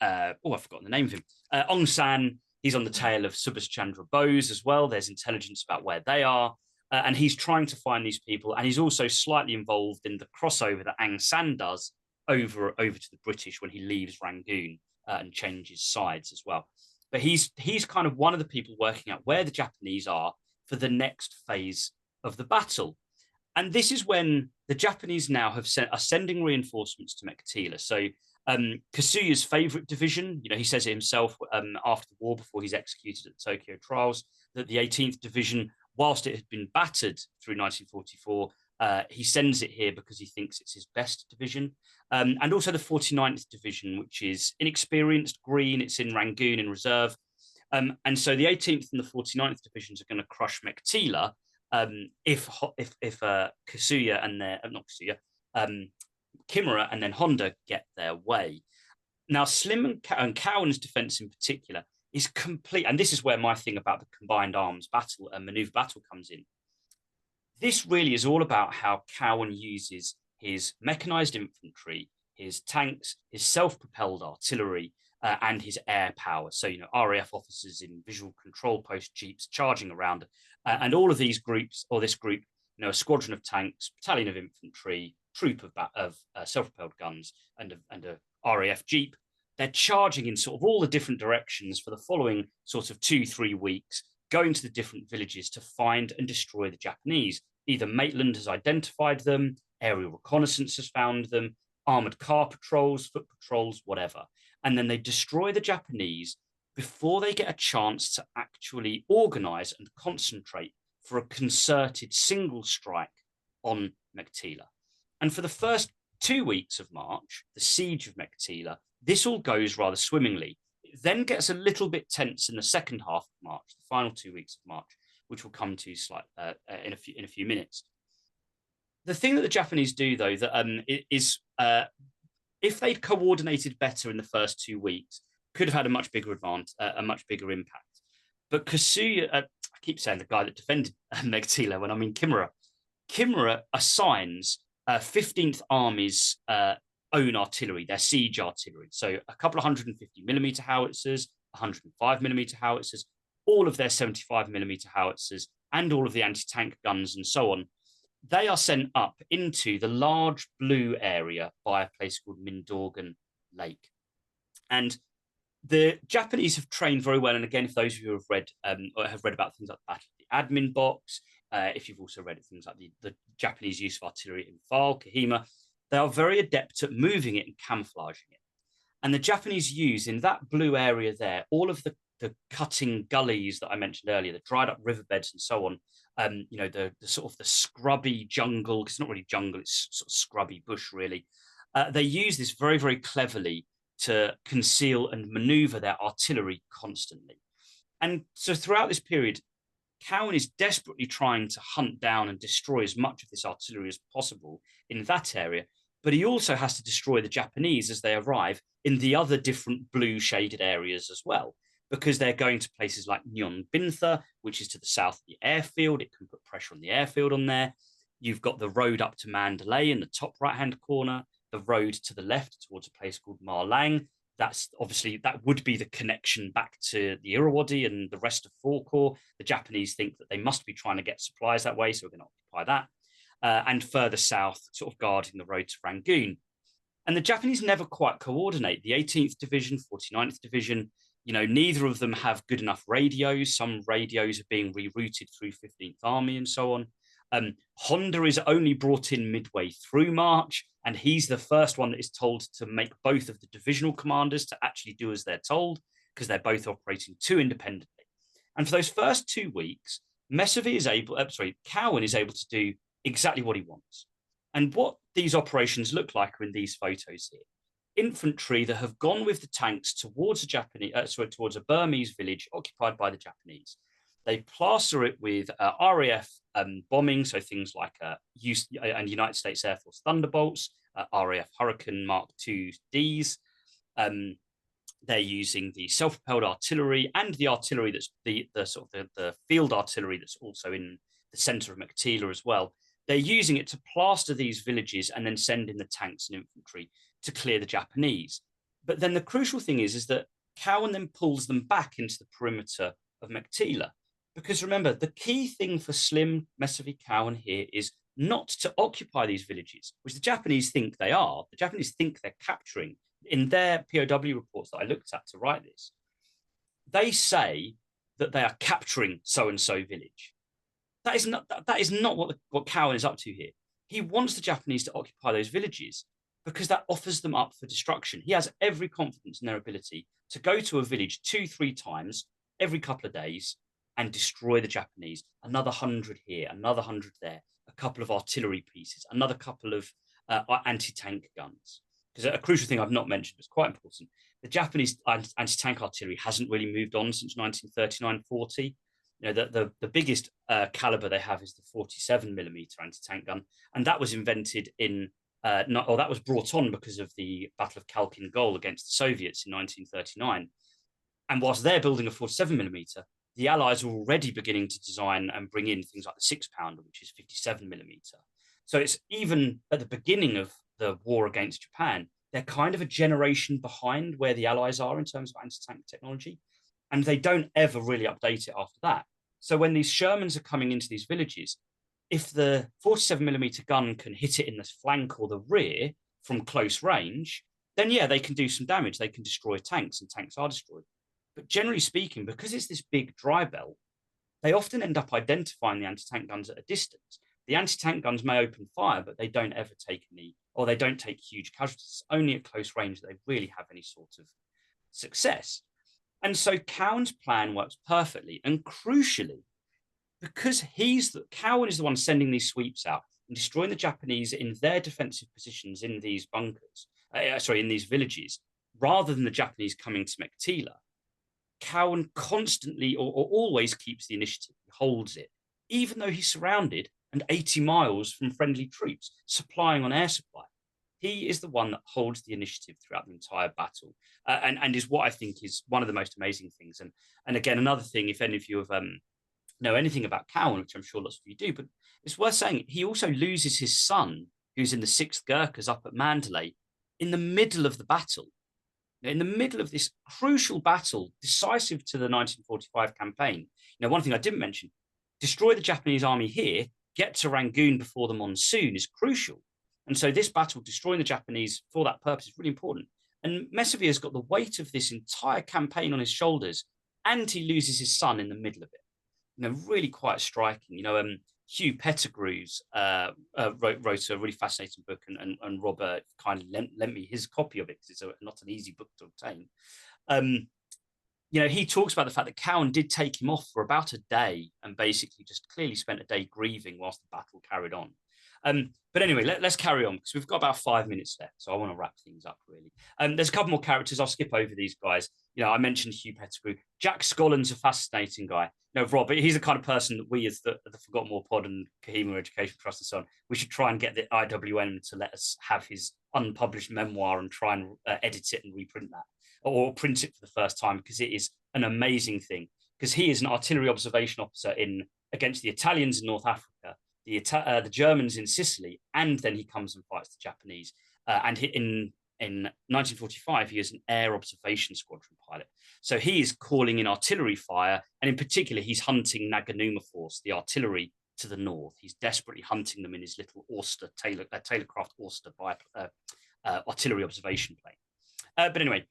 forgotten the name of him, Aung San. He's on the tail of Subhash Chandra Bose as well. There's intelligence about where they are. And he's trying to find these people. And he's also slightly involved in the crossover that Aung San does over to the British when he leaves Rangoon and changes sides as well. But he's kind of one of the people working out where the Japanese are for the next phase of the battle. And this is when the Japanese now are sending reinforcements to Meiktila. So Kasuya's favorite division, he says it himself after the war, before he's executed at the Tokyo trials, that the 18th Division, whilst it had been battered through 1944, he sends it here because he thinks it's his best division. And also the 49th Division, which is inexperienced, green, it's in Rangoon in reserve. And so the 18th and the 49th Divisions are going to crush Meiktila if Kasuya and Kimura and then Honda get their way. Now, Slim and Cowan's defense in particular is complete, and this is where my thing about the combined arms battle and maneuver battle comes in. This really is all about how Cowan uses his mechanized infantry, his tanks, his self-propelled artillery, and his air power. So, RAF officers in visual control post jeeps charging around, and all of these groups, or this group, a squadron of tanks, battalion of infantry, troop of self-propelled guns, and a RAF jeep. They're charging in sort of all the different directions for the following sort of 2-3 weeks, going to the different villages to find and destroy the Japanese. Either Maitland has identified them, aerial reconnaissance has found them, armored car patrols, foot patrols, whatever. And then they destroy the Japanese before they get a chance to actually organize and concentrate for a concerted single strike on Meiktila. And for the first 2 weeks of March, the siege of Meiktila, this all goes rather swimmingly. It then gets a little bit tense in the second half of March, the final 2 weeks of March, which we'll come to in a few minutes. The thing that the Japanese do, though, that is if they'd coordinated better in the first 2 weeks, could have had a much bigger impact. But Kasuya, I keep saying the guy that defended Meiktila when I mean Kimura assigns 15th Army's own artillery, their siege artillery. So a couple of 150mm howitzers, 105mm howitzers, all of their 75mm howitzers, and all of the anti-tank guns and so on. They are sent up into the large blue area by a place called Mindorgan Lake. And the Japanese have trained very well. And again, if those of you have read about things like the Battle of the Admin Box, if you've also read things like the Japanese use of artillery in Imphal, Kohima, they are very adept at moving it and camouflaging it. And the Japanese use in that blue area there, all of the cutting gullies that I mentioned earlier, the dried up riverbeds and so on, the sort of the scrubby jungle, because it's not really jungle, it's sort of scrubby bush really. They use this very, very cleverly to conceal and maneuver their artillery constantly. And so throughout this period, Cowan is desperately trying to hunt down and destroy as much of this artillery as possible in that area, but he also has to destroy the Japanese as they arrive in the other different blue shaded areas as well, because they're going to places like Nyon Bintha, which is to the south of the airfield. It can put pressure on the airfield on there. You've got the road up to Mandalay in the top right-hand corner, the road to the left towards a place called Ma Lang. That's obviously, that would be the connection back to the Irrawaddy and the rest of Four Corps. The Japanese think that they must be trying to get supplies that way, so we're going to occupy that. And further south, sort of guarding the road to Rangoon. And the Japanese never quite coordinate. The 18th Division, 49th Division, neither of them have good enough radios. Some radios are being rerouted through 15th Army and so on. Honda is only brought in midway through March, and he's the first one that is told to make both of the divisional commanders to actually do as they're told, because they're both operating too independently. And for those first 2 weeks, Cowan is able to do exactly what he wants. And what these operations look like are in these photos here. Infantry that have gone with the tanks towards towards a Burmese village occupied by the Japanese. They plaster it with RAF bombing, so things like and United States Air Force Thunderbolts, RAF Hurricane Mark IIDs. They're using the self-propelled artillery and the artillery that's the field artillery that's also in the center of Meiktila as well. They're using it to plaster these villages and then send in the tanks and infantry to clear the Japanese. But then the crucial thing is that Cowan then pulls them back into the perimeter of Meiktila. Because remember, the key thing for Slim, Mesavie, Cowan here is not to occupy these villages, which the Japanese think they are. The Japanese think they're capturing. In their POW reports that I looked at to write this, they say that they are capturing so-and-so village. That is not what Cowan is up to here. He wants the Japanese to occupy those villages because that offers them up for destruction. He has every confidence in their ability to go to a village 2-3 times every couple of days and destroy the Japanese. Another 100 here, another 100 there, a couple of artillery pieces, another couple of anti-tank guns. Because a crucial thing I've not mentioned, but it's quite important, the Japanese anti-tank artillery hasn't really moved on since 1939-40. The biggest caliber they have is the 47mm anti-tank gun, and that was invented that was brought on because of the Battle of Khalkhin Gol against the Soviets in 1939. And whilst they're building a 47mm, the Allies were already beginning to design and bring in things like the 6-pounder, which is 57mm. So it's even at the beginning of the war against Japan, they're kind of a generation behind where the Allies are in terms of anti-tank technology. And they don't ever really update it after that. So when these Shermans are coming into these villages, if the 47mm gun can hit it in the flank or the rear from close range, then yeah, they can do some damage. They can destroy tanks, and tanks are destroyed. But generally speaking, because it's this big dry belt, they often end up identifying the anti-tank guns at a distance. The anti-tank guns may open fire, but they don't ever take they don't take huge casualties. It's only at close range that they really have any sort of success. And so Cowan's plan works perfectly. And crucially, because Cowan is the one sending these sweeps out and destroying the Japanese in their defensive positions in these bunkers, in these villages, rather than the Japanese coming to Meiktila, Cowan constantly or always keeps the initiative, he holds it, even though he's surrounded and 80 miles from friendly troops, supplying on air supply. He is the one that holds the initiative throughout the entire battle, and is what I think is one of the most amazing things. And again, another thing, if any of you have know anything about Cowan, which I'm sure lots of you do, but it's worth saying he also loses his son, who's in the 6th Gurkhas up at Mandalay, in the middle of the battle. In the middle of this crucial battle, decisive to the 1945 campaign. One thing I didn't mention, destroy the Japanese army here, get to Rangoon before the monsoon is crucial. And so this battle, destroying the Japanese for that purpose, is really important. And Mesavie has got the weight of this entire campaign on his shoulders, and he loses his son in the middle of it. Really quite striking. Hugh Pettigrew's wrote a really fascinating book, and Robert kindly lent me his copy of it because it's not an easy book to obtain. He talks about the fact that Cowan did take him off for about a day and basically just clearly spent a day grieving whilst the battle carried on. But anyway, let's carry on because we've got about 5 minutes left, so I want to wrap things up really. There's a couple more characters. I'll skip over these guys. I mentioned Hugh Pettigrew. Jack Scollan's a fascinating guy. Rob, he's the kind of person that we as the Forgotten War Pod and Kohima Educational Trust and so on, we should try and get the IWN to let us have his unpublished memoir and try and edit it and reprint that, or print it for the first time, because it is an amazing thing. Because he is an artillery observation officer against the Italians in North Africa, the Germans in Sicily, and then he comes and fights the Japanese. In 1945, he is an air observation squadron pilot. So he is calling in artillery fire, and in particular, he's hunting Naganuma Force, the artillery to the north. He's desperately hunting them in his little Auster, Taylorcraft Auster artillery observation plane. But anyway,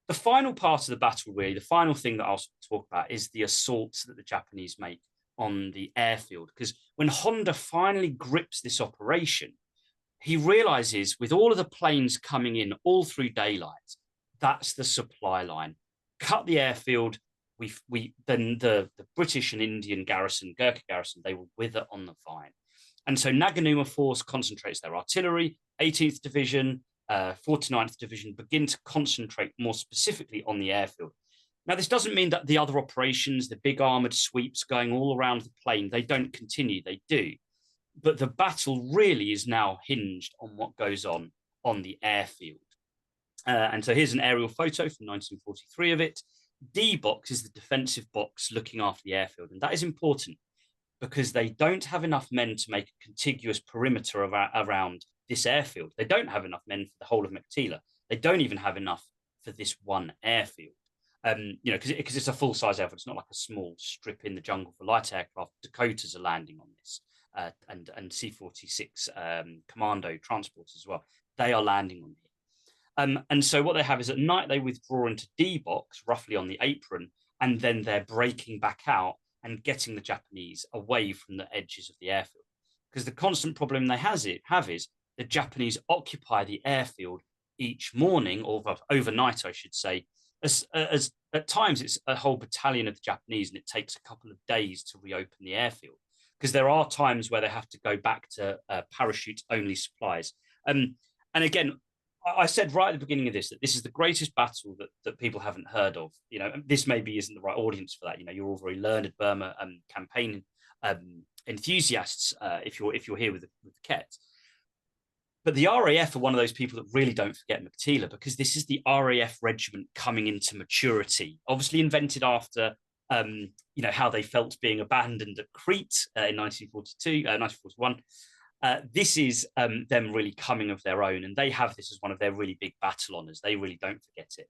the final part of the battle, really, the final thing that I'll talk about is the assaults that the Japanese make on the airfield. Because when Honda finally grips this operation, he realizes with all of the planes coming in all through daylight, that's the supply line. Cut the airfield, then the British and Indian garrison, Gurkha garrison, they will wither on the vine. And so Naganuma Force concentrates their artillery, 18th Division, 49th Division begin to concentrate more specifically on the airfield. Now, this doesn't mean that the other operations, the big armored sweeps going all around the plain, they don't continue, they do. But the battle really is now hinged on what goes on the airfield. And so here's an aerial photo from 1943 of it. D box is the defensive box looking after the airfield. And that is important because they don't have enough men to make a contiguous perimeter around this airfield. They don't have enough men for the whole of Meiktila. They don't even have enough for this one airfield. Because it's a full-size airfield. It's not like a small strip in the jungle for light aircraft. Dakotas are landing on this. And C-46 commando transports as well. They are landing on here. And so what they have is at night they withdraw into D box, roughly on the apron, and then they're breaking back out and getting the Japanese away from the edges of the airfield. Because the constant problem they have is the Japanese occupy the airfield each morning, or overnight, I should say, as at times it's a whole battalion of the Japanese, and it takes a couple of days to reopen the airfield. Because there are times where they have to go back to parachute-only supplies. And again, I said right at the beginning of this that this is the greatest battle that people haven't heard of. This maybe isn't the right audience for that. You're all very learned Burma campaign enthusiasts if you're here with the Ket. But the RAF are one of those people that really don't forget Meiktila, because this is the RAF regiment coming into maturity, obviously invented after how they felt being abandoned at Crete in 1941. This is them really coming of their own, and they have this as one of their really big battle honours. They really don't forget it,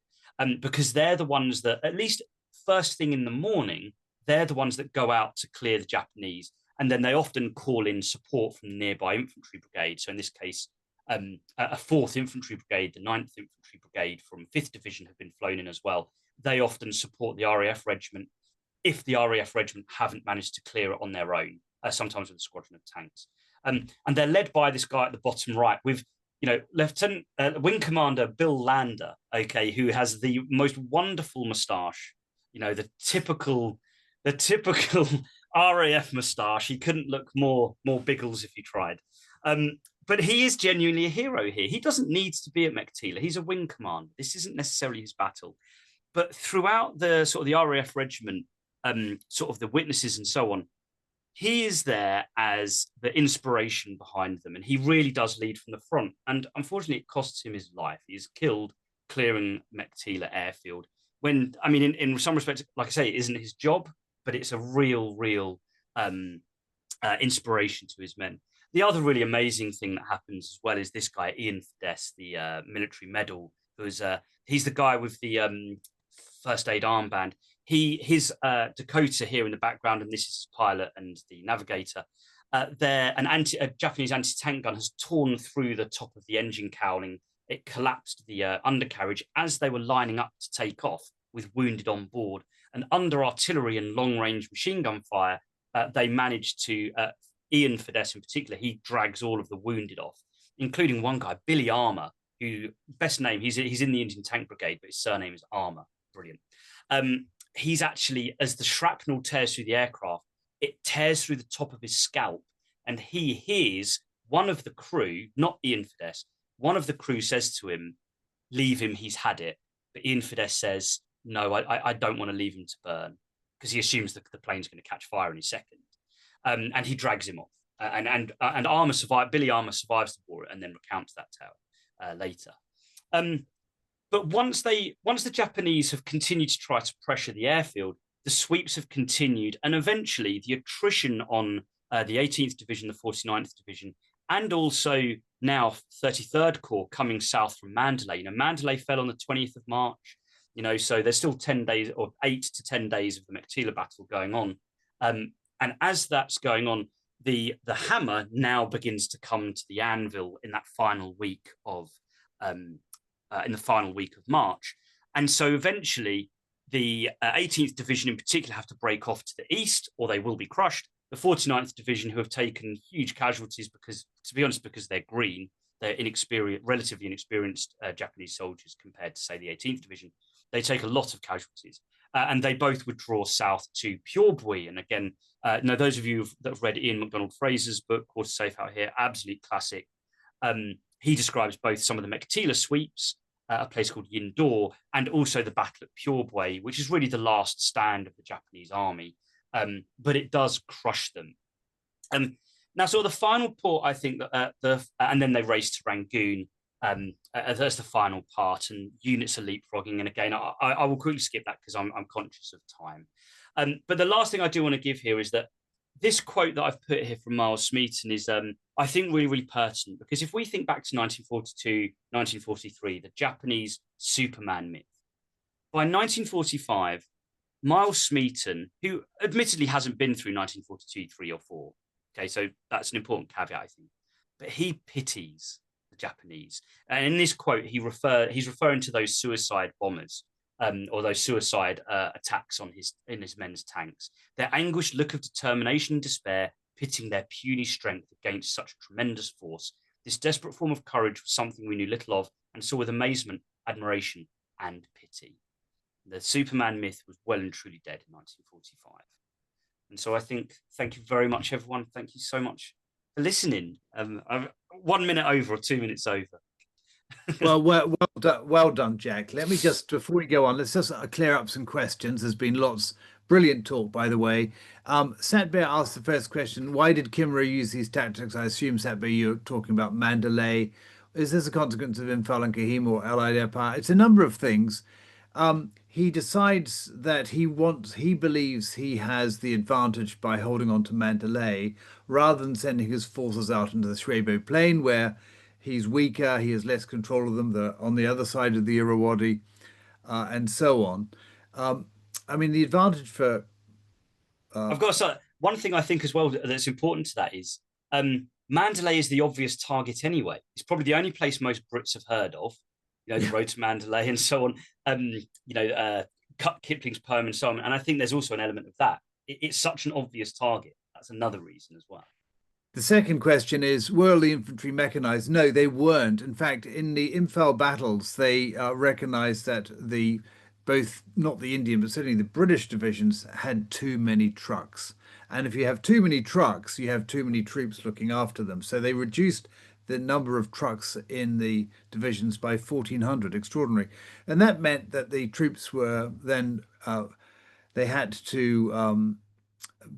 because they're the ones that, at least first thing in the morning, they're the ones that go out to clear the Japanese, and then they often call in support from the nearby infantry brigade. So in this case, a 4th Infantry Brigade, the 9th Infantry Brigade from 5th Division have been flown in as well. They often support the RAF regiment if the RAF regiment haven't managed to clear it on their own, sometimes with a squadron of tanks. And they're led by this guy at the bottom right with, Lieutenant Wing Commander Bill Lander, who has the most wonderful moustache, the typical RAF moustache. He couldn't look more Biggles if he tried. But he is genuinely a hero here. He doesn't need to be at Meiktila. He's a wing commander. This isn't necessarily his battle. But throughout the sort of the RAF regiment, sort of the witnesses and so on, he is there as the inspiration behind them. And he really does lead from the front. And unfortunately, it costs him his life. He is killed clearing Meiktila airfield. When, I mean, in some respects, like I say, it isn't his job, but it's a real inspiration to his men. The other really amazing thing that happens as well is this guy, Ian Fidesz, the military medal, he's the guy with the first aid armband. His Dakota here in the background, and this is his pilot and the navigator. A Japanese anti-tank gun has torn through the top of the engine cowling. It collapsed the undercarriage as they were lining up to take off with wounded on board. And under artillery and long-range machine gun fire, they managed to, Ian Fidesz in particular, he drags all of the wounded off, including one guy, Billy Armour, who, best name, he's in the Indian Tank Brigade, but his surname is Armour. Brilliant. He's actually, as the shrapnel tears through the aircraft, it tears through the top of his scalp, and he hears one of the crew, not Ian Fidesz, one of the crew says to him, "Leave him, he's had it." But Ian Fidesz says, "No, I don't want to leave him to burn," because he assumes that the plane's going to catch fire any second. And he drags him off. And Armour Billy Armour survives the war and then recounts that tale later. But once the Japanese have continued to try to pressure the airfield, the sweeps have continued, and eventually the attrition on the 18th Division, the 49th Division, and also now 33rd Corps coming south from Mandalay. You know, Mandalay fell on the 20th of March, you know, so there's still 10 days or 8 to 10 days of the Meiktila battle going on. And as that's going on, the hammer now begins to come to the anvil in that final week of March. And so eventually the 18th Division in particular have to break off to the east, or they will be crushed. The 49th Division, who have taken huge casualties because, to be honest, because they're green, they're relatively inexperienced Japanese soldiers compared to, say, the 18th Division. They take a lot of casualties. And they both withdraw south to Purebui. And again, now those of you that have read Ian MacDonald Fraser's book, Quarter Safe Out Here, absolute classic. He describes both some of the Meiktila sweeps, a place called Yindor, and also the battle at Purebui, which is really the last stand of the Japanese army. But it does crush them. Now, so the final port, I think, and then they race to Rangoon. That's the final part, and units are leapfrogging. And again, I will quickly skip that because I'm conscious of time. But the last thing I do want to give here is that this quote that I've put here from Miles Smeaton is, I think, really, really pertinent, because if we think back to 1942, 1943, the Japanese Superman myth, by 1945, Miles Smeaton, who admittedly hasn't been through 1942, 3 or 4, okay, so that's an important caveat, I think, but he pities the Japanese. And in this quote, he's referring to those suicide bombers, or those suicide attacks in his men's tanks. Their anguished look of determination and despair, pitting their puny strength against such tremendous force. This desperate form of courage was something we knew little of and saw with amazement, admiration, and pity. The Superman myth was well and truly dead in 1945. And so I think, thank you very much, everyone. Thank you so much for listening. 1 minute over or 2 minutes over. Well done, Jack. Let me just, before we go on, let's just clear up some questions. There's been lots. Brilliant talk, by the way. Satbear asked the first question, why did Kimura use these tactics? I assume, Satbear, you're talking about Mandalay. Is this a consequence of Imphal and Kohima or Allied air power? It's a number of things. He decides that he believes he has the advantage by holding on to Mandalay rather than sending his forces out into the Shrebo Plain, where he's weaker, he has less control of them. They're on the other side of the Irrawaddy, and so on. I mean, the advantage for... I've got to say, one thing I think as well that's important to that is Mandalay is the obvious target anyway. It's probably the only place most Brits have heard of, you know, the road to Mandalay and so on, cut Kipling's poem and so on. And I think there's also an element of that. It's such an obvious target. That's another reason as well. The second question is, were the infantry mechanized? No, they weren't. In fact, in the Imphal battles, they recognized that not the Indian, but certainly the British divisions had too many trucks. And if you have too many trucks, you have too many troops looking after them. So they reduced the number of trucks in the divisions by 1,400, extraordinary. And that meant that the troops were then, they had to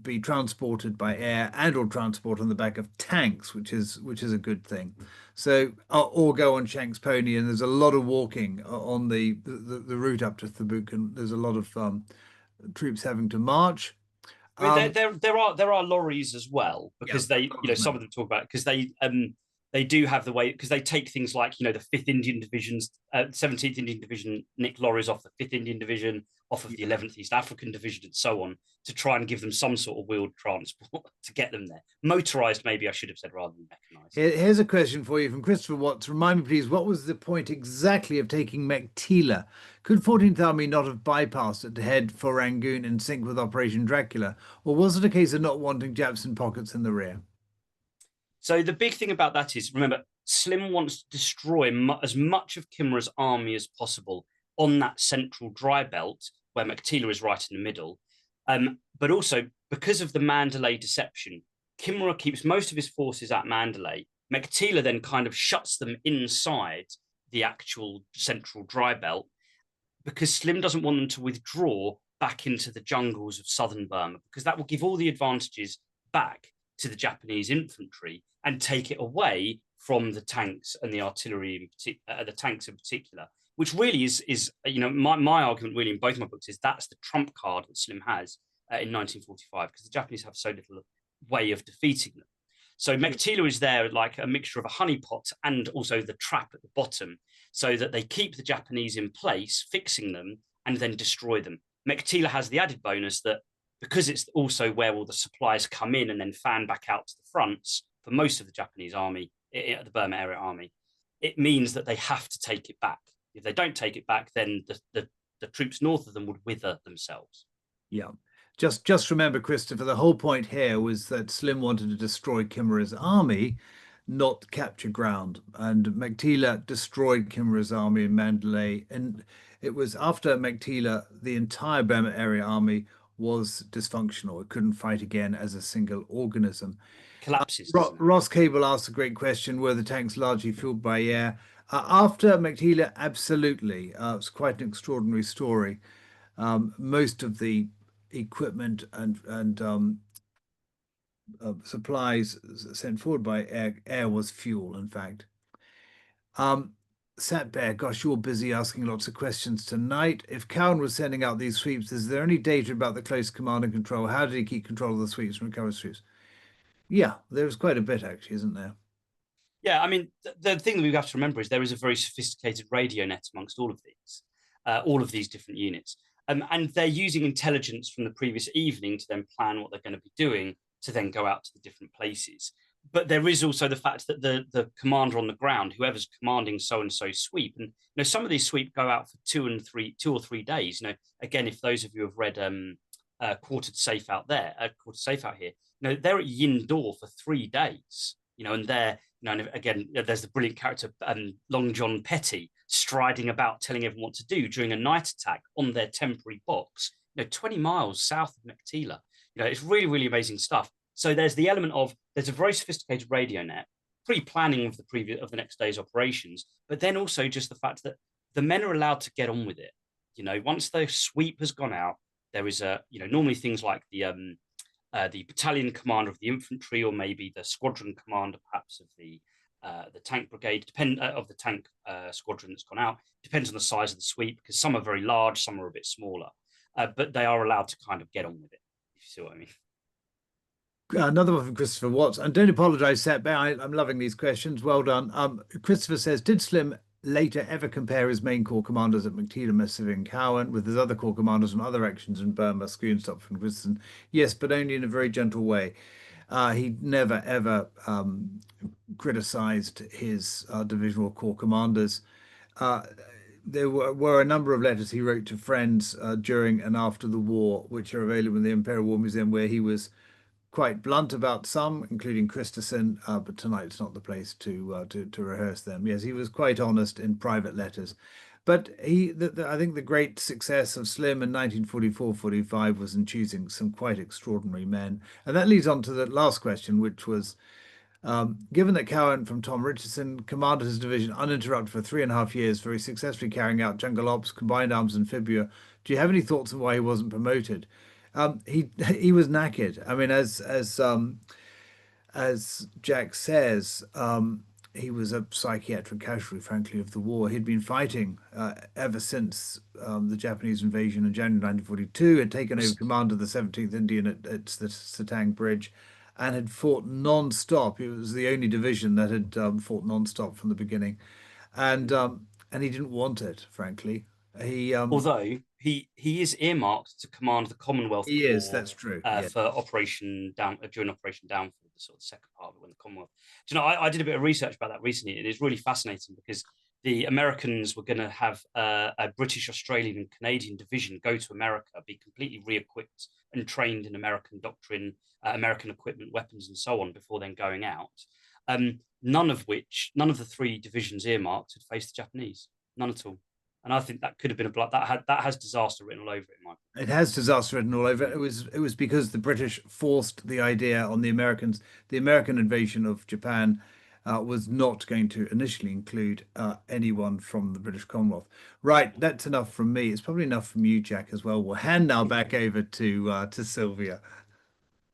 be transported by air and or transport on the back of tanks, which is a good thing. So, or go on Shank's pony, and there's a lot of walking on the route up to Thebuk, and there's a lot of troops having to march. I mean, there are lorries as well, because some of them talk about it, because they do have the way, because they take things like, the 5th Indian Division's, 17th Indian Division nick lorries off the 5th Indian Division, off of the 11th East African Division, and so on, to try and give them some sort of wheeled transport to get them there. Motorised, maybe I should have said, rather than mechanised. Here's a question for you from Christopher Watts. Remind me, please, what was the point exactly of taking Meiktila? Could 14th Army not have bypassed it to head for Rangoon and sync with Operation Dracula? Or was it a case of not wanting Japs in pockets in the rear? So the big thing about that is, remember, Slim wants to destroy as much of Kimura's army as possible on that central dry belt, where Meiktila is right in the middle. But also, because of the Mandalay deception, Kimura keeps most of his forces at Mandalay. Meiktila then kind of shuts them inside the actual central dry belt, because Slim doesn't want them to withdraw back into the jungles of southern Burma, because that will give all the advantages back to the Japanese infantry and take it away from the tanks and the artillery, the tanks in particular, which really is my argument really in both my books is that's the trump card that Slim has in 1945, because the Japanese have so little way of defeating them. So Meiktila is there like a mixture of a honeypot and also the trap at the bottom, so that they keep the Japanese in place, fixing them, and then destroy them. Meiktila has the added bonus that because it's also where all the supplies come in and then fan back out to the fronts for most of the Japanese army, the Burma Area Army, it means that they have to take it back. If they don't take it back, then the troops north of them would wither themselves. Yeah. Just remember, Christopher, the whole point here was that Slim wanted to destroy Kimura's army, not capture ground. And Meiktila destroyed Kimura's army in Mandalay. And it was after Meiktila, the entire Burma Area Army was dysfunctional. It couldn't fight again as a single organism. Collapses. Ross Cable asked a great question: were the tanks largely fueled by air? After Meiktila, absolutely. It's quite an extraordinary story. Most of the equipment and supplies sent forward by air was fuel, in fact. Sat Bear, gosh, you're busy asking lots of questions tonight. If Cowan was sending out these sweeps, is there any data about the close command and control? How did he keep control of the sweeps and recover sweeps? Yeah, there's quite a bit, actually, isn't there? Yeah, I mean, the thing that we have to remember is there is a very sophisticated radio net amongst all of these different units. And they're using intelligence from the previous evening to then plan what they're going to be doing to then go out to the different places. But there is also the fact that the commander on the ground, whoever's commanding so-and-so sweep, and some of these sweep go out for 2 or 3 days. Again, if those of you have read Quartered Safe Out Here, they're at Yindor for 3 days, and they're, and again, there's the brilliant character Long John Petty striding about telling everyone what to do during a night attack on their temporary box, 20 miles south of Meiktila. It's really, really amazing stuff. So there's the element of, there's a very sophisticated radio net, pre-planning of the next day's operations, but then also just the fact that the men are allowed to get on with it. Once the sweep has gone out, there is normally things like the battalion commander of the infantry, or maybe the squadron commander, perhaps of the tank brigade, of the tank squadron that's gone out. Depends on the size of the sweep, because some are very large, some are a bit smaller, but they are allowed to kind of get on with it, if you see what I mean. Another one from Christopher Watts, and don't apologize, Sat Bear, I'm loving these questions. Well done. Christopher says, did Slim later ever compare his main corps commanders at Meiktila, Messive, and Cowan with his other corps commanders from other actions in Burma, Schoonstop and Christensen? Yes, but only in a very gentle way. He never ever criticized his divisional corps commanders. There were a number of letters he wrote to friends during and after the war, which are available in the Imperial War Museum, where he was quite blunt about some, including Christensen, but tonight's not the place to rehearse them. Yes, he was quite honest in private letters. But I think the great success of Slim in 1944-45 was in choosing some quite extraordinary men. And that leads on to the last question, which was, given that Cowan from Tom Richardson commanded his division uninterrupted for 3.5 years, very successfully carrying out jungle ops, combined arms, and amphibia, do you have any thoughts on why he wasn't promoted? He was knackered. I mean, as Jack says, he was a psychiatric casualty, frankly, of the war. He'd been fighting ever since the Japanese invasion in January 1942, had taken over command of the 17th Indian at the Satang Bridge, and had fought non-stop. It was the only division that had fought non-stop from the beginning, and he didn't want it, frankly. Although he is earmarked to command the Commonwealth He Corps, is, that's true. for Operation during Operation Downfall, the sort of second part of it when the Commonwealth. Do you know, I did a bit of research about that recently. It is really fascinating because the Americans were going to have a British, Australian, and Canadian division go to America, be completely re-equipped and trained in American doctrine, American equipment, weapons, and so on before then going out. None of the 3 divisions earmarked had faced the Japanese. None at all. And I think that could have been that has disaster written all over it, Mike. It has disaster written all over it. It was because the British forced the idea on the Americans. The American invasion of Japan was not going to initially include anyone from the British Commonwealth. Right, that's enough from me. It's probably enough from you, Jack, as well. We'll hand now back over to Sylvia.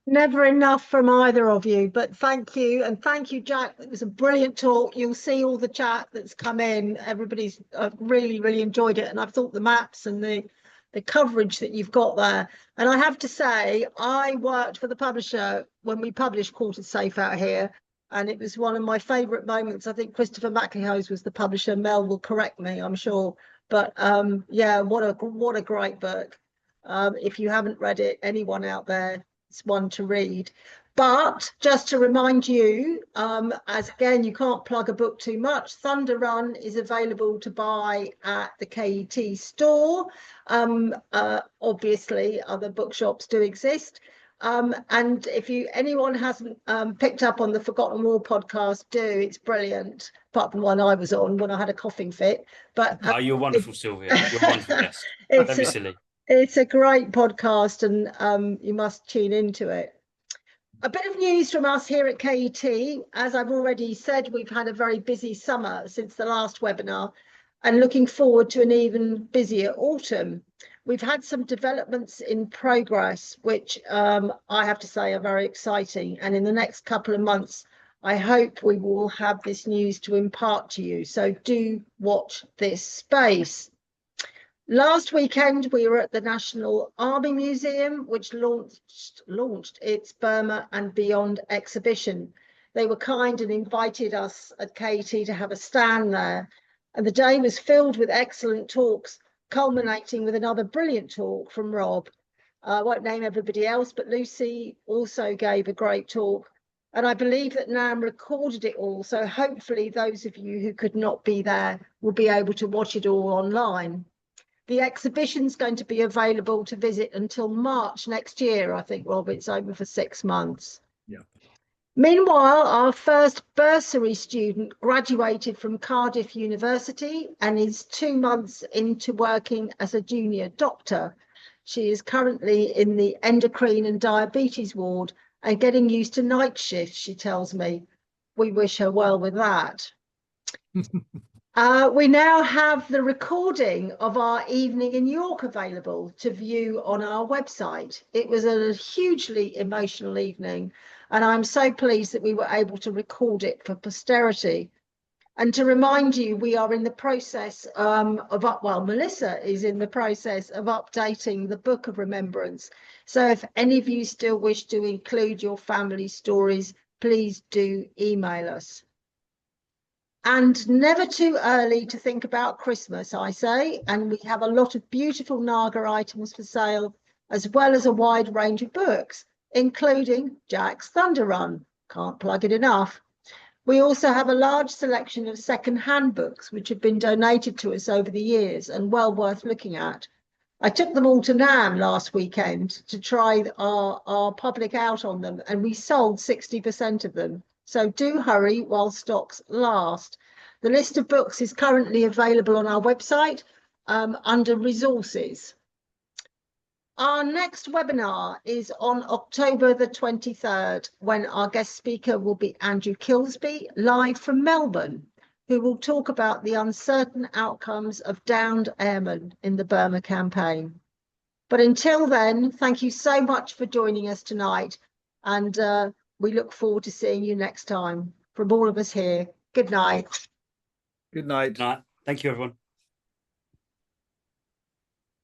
Never enough from either of you, but thank you. And thank you, Jack. It was a brilliant talk. You'll see all the chat that's come in. Everybody's really, really enjoyed it. And I've thought the maps and the the coverage that you've got there. And I have to say, I worked for the publisher when we published Quartered Safe out here, and it was one of my favourite moments. I think Christopher McLehose was the publisher. Mel will correct me, I'm sure. But yeah, what a great book. If you haven't read it, anyone out there, it's one to read. But just to remind you, as again, you can't plug a book too much, Thunder Run is available to buy at the KET store. Obviously, other bookshops do exist. And if anyone hasn't picked up on the Forgotten War podcast, do. It's brilliant, apart from one I was on when I had a coughing fit. But you're wonderful, Sylvia. You're a wonderful guest. Don't be silly. It's a great podcast, and you must tune into it. A bit of news from us here at KET. As I've already said, we've had a very busy summer since the last webinar, and looking forward to an even busier autumn. We've had some developments in progress, which I have to say are very exciting. And in the next couple of months, I hope we will have this news to impart to you. So do watch this space. Last weekend, we were at the National Army Museum, which launched its Burma and Beyond exhibition. They were kind and invited us at KET to have a stand there. And the day was filled with excellent talks, culminating with another brilliant talk from Rob. I won't name everybody else, but Lucy also gave a great talk. And I believe that Nam recorded it all. So hopefully those of you who could not be there will be able to watch it all online. The exhibition's going to be available to visit until March next year, I think, Rob. It's over for 6 months. Yeah. Meanwhile, our first bursary student graduated from Cardiff University and is 2 months into working as a junior doctor. She is currently in the endocrine and diabetes ward and getting used to night shifts, she tells me. We wish her well with that. We now have the recording of our evening in York available to view on our website. It was a hugely emotional evening, and I'm so pleased that we were able to record it for posterity. And to remind you, we are in the process Melissa is in the process of updating the Book of Remembrance. So if any of you still wish to include your family stories, please do email us. And never too early to think about Christmas, I say. And we have a lot of beautiful Naga items for sale, as well as a wide range of books, including Jack's Thunder Run. Can't plug it enough. We also have a large selection of second-hand books, which have been donated to us over the years and well worth looking at. I took them all to NAM last weekend to try our public out on them, and we sold 60% of them. So do hurry while stocks last. The list of books is currently available on our website under resources. Our next webinar is on October the 23rd, when our guest speaker will be Andrew Kilsby, live from Melbourne, who will talk about the uncertain outcomes of downed airmen in the Burma Campaign. But until then, thank you so much for joining us tonight, and we look forward to seeing you next time. From all of us here, good night. Good night. Good night. Thank you, everyone.